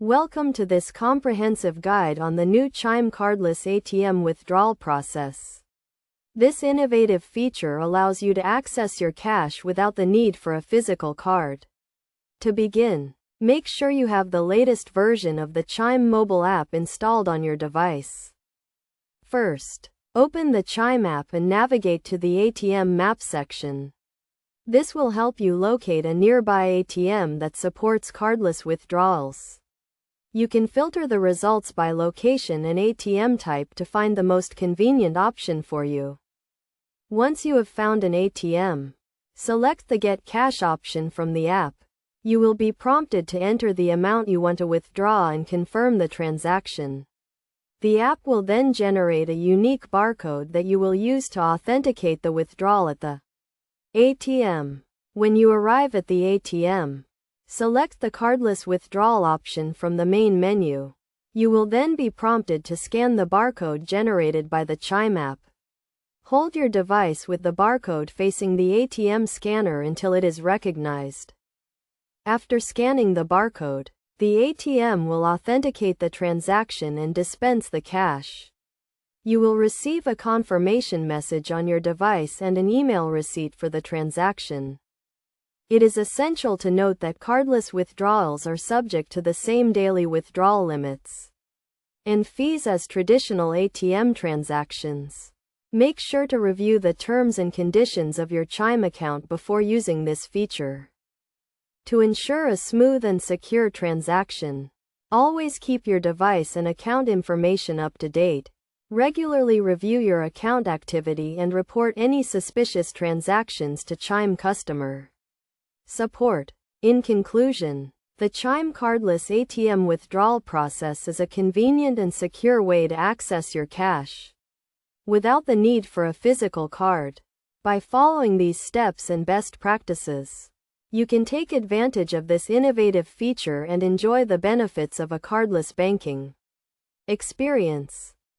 Welcome to this comprehensive guide on the new Chime Cardless ATM withdrawal process. This innovative feature allows you to access your cash without the need for a physical card. To begin, make sure you have the latest version of the Chime mobile app installed on your device. First, open the Chime app and navigate to the ATM map section. This will help you locate a nearby ATM that supports cardless withdrawals. You can filter the results by location and ATM type to find the most convenient option for you. Once you have found an ATM, select the Get Cash option from the app. You will be prompted to enter the amount you want to withdraw and confirm the transaction. The app will then generate a unique barcode that you will use to authenticate the withdrawal at the ATM. When you arrive at the ATM, select the Cardless Withdrawal option from the main menu. You will then be prompted to scan the barcode generated by the Chime app. Hold your device with the barcode facing the ATM scanner until it is recognized. After scanning the barcode, the ATM will authenticate the transaction and dispense the cash. You will receive a confirmation message on your device and an email receipt for the transaction. It is essential to note that cardless withdrawals are subject to the same daily withdrawal limits and fees as traditional ATM transactions. Make sure to review the terms and conditions of your Chime account before using this feature. To ensure a smooth and secure transaction, always keep your device and account information up to date. Regularly review your account activity and report any suspicious transactions to Chime customer support. In conclusion, the Chime Cardless ATM withdrawal process is a convenient and secure way to access your cash without the need for a physical card. By following these steps and best practices, you can take advantage of this innovative feature and enjoy the benefits of a cardless banking experience.